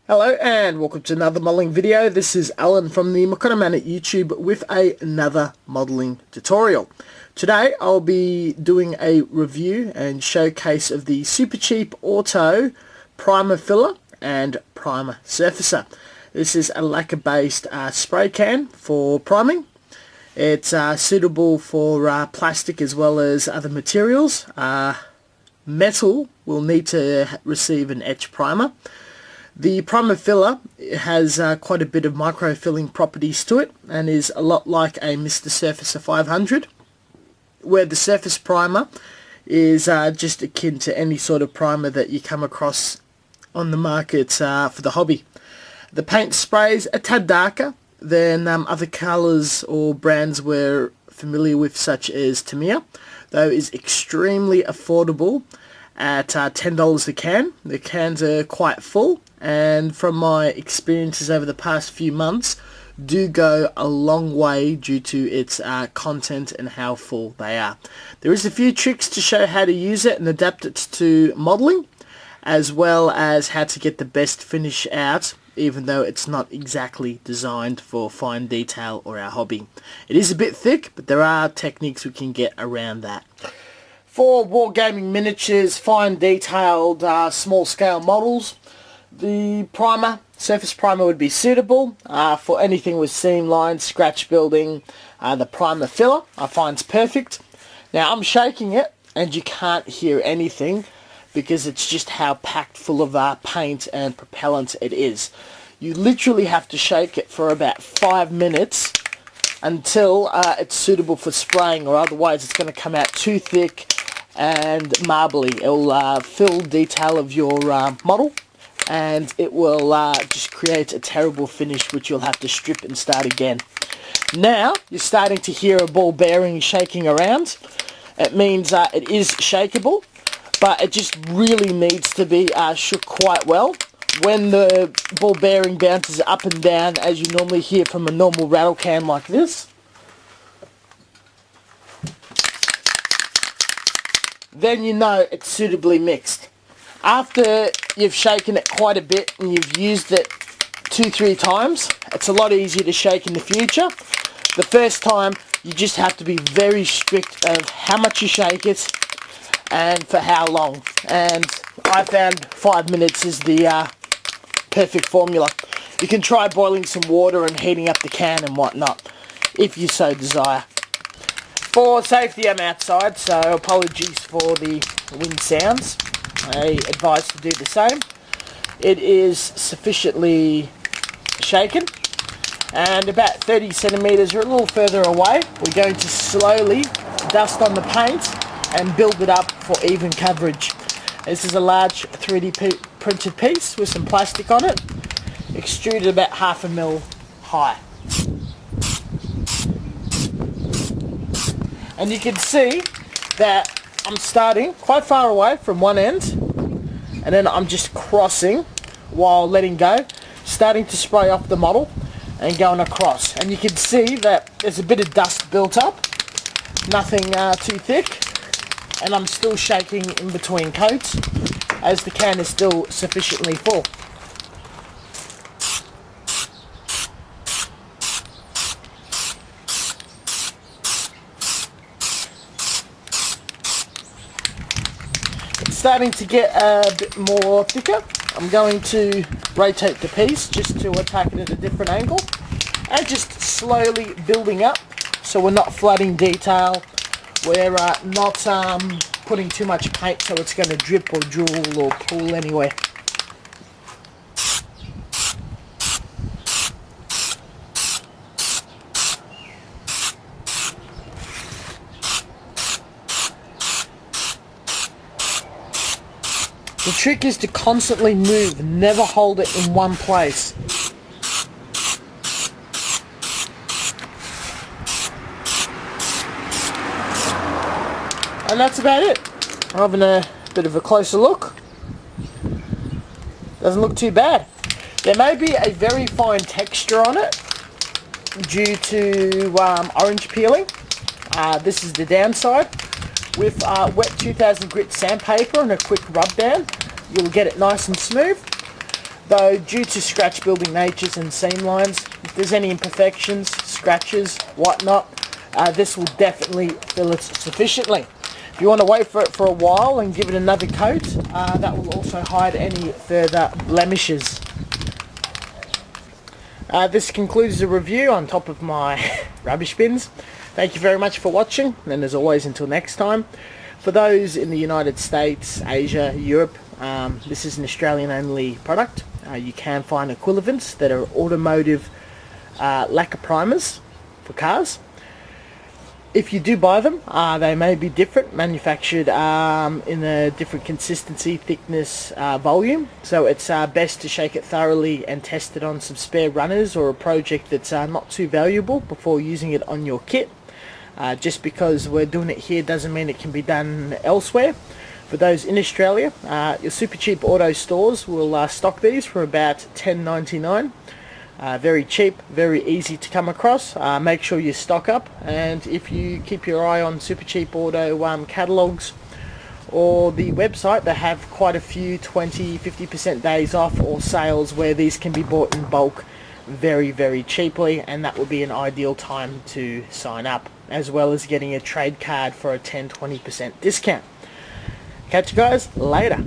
Hello and welcome to another modelling video. This is Alan from the Man at YouTube with another modelling tutorial. Today I'll be doing a review and showcase of the Super Cheap Auto Primer Filler and Primer Surfacer. This is a lacquer based spray can for priming. It's suitable for plastic as well as other materials. Metal will need to receive an etch primer. The primer filler has quite a bit of micro-filling properties to it and is a lot like a Mr. Surfacer 500, where the surface primer is just akin to any sort of primer that you come across on the market for the hobby. The paint sprays are a tad darker than other colours or brands we're familiar with, such as Tamiya, though is extremely affordable at $10 a can. The cans are quite full, and from my experiences over the past few months, do go a long way due to its content and how full they are. There is a few tricks to show how to use it and adapt it to modelling, as well as how to get the best finish out, even though it's not exactly designed for fine detail or our hobby. It is a bit thick, but there are techniques we can get around that. For wargaming miniatures, fine detailed, small scale models, the surface primer would be suitable. For anything with seam lines, scratch building, the primer filler I find is perfect. Now I'm shaking it and you can't hear anything because it's just how packed full of paint and propellant it is. You literally have to shake it for about 5 minutes until it's suitable for spraying, or otherwise it's going to come out too thick and marbly. It will fill detail of your model, and it will just create a terrible finish which you'll have to strip and start again. Now you're starting to hear a ball bearing shaking around. It means it is shakeable, but it just really needs to be shook quite well. When the ball bearing bounces up and down, as you normally hear from a normal rattle can like this, then you know it's suitably mixed. After you've shaken it quite a bit and you've used it 2-3 times, it's a lot easier to shake in the future. The first time you just have to be very strict of how much you shake it and for how long. And I found 5 minutes is the perfect formula. You can try boiling some water and heating up the can and whatnot if you so desire. For safety I'm outside, so apologies for the wind sounds. I advise to do the same. It is sufficiently shaken, and about 30 centimeters or a little further away, we're going to slowly dust on the paint and build it up for even coverage. This is a large 3D printed piece with some plastic on it, extruded about 1/2 mil high. And you can see that I'm starting quite far away from one end, and then I'm just crossing while letting go, starting to spray off the model and going across. And you can see that there's a bit of dust built up, nothing too thick, and I'm still shaking in between coats as the can is still sufficiently full. Starting to get a bit more thicker. I'm going to rotate the piece just to attack it at a different angle, and just slowly building up so we're not flooding detail. We're not putting too much paint so it's going to drip or drool or pool anywhere. The trick is to constantly move, never hold it in one place. And that's about it. Having a bit of a closer look. Doesn't look too bad. There may be a very fine texture on it due to orange peeling. This is the downside. With wet 2000 grit sandpaper and a quick rub down, you'll get it nice and smooth. though due to scratch building natures and seam lines, if there's any imperfections, scratches, whatnot, this will definitely fill it sufficiently. If you want to wait for it for a while and give it another coat, that will also hide any further blemishes. This concludes the review on top of my rubbish bins. Thank you very much for watching, and as always, until next time. For those in the United States, Asia, Europe, this is an Australian only product. You can find equivalents that are automotive lacquer primers for cars. If you do buy them, they may be different, manufactured in a different consistency, thickness, volume. So it's best to shake it thoroughly and test it on some spare runners or a project that's not too valuable before using it on your kit. Just because we're doing it here doesn't mean it can be done elsewhere. For those in Australia, your super cheap auto stores will stock these for about $10.99. Very cheap, very easy to come across. Make sure you stock up, and if you keep your eye on Super Cheap Auto catalogs or the website, they have quite a few 20-50% days off or sales where these can be bought in bulk very, very cheaply, and that would be an ideal time to sign up, as well as getting a trade card for a 10-20% discount. Catch you guys later.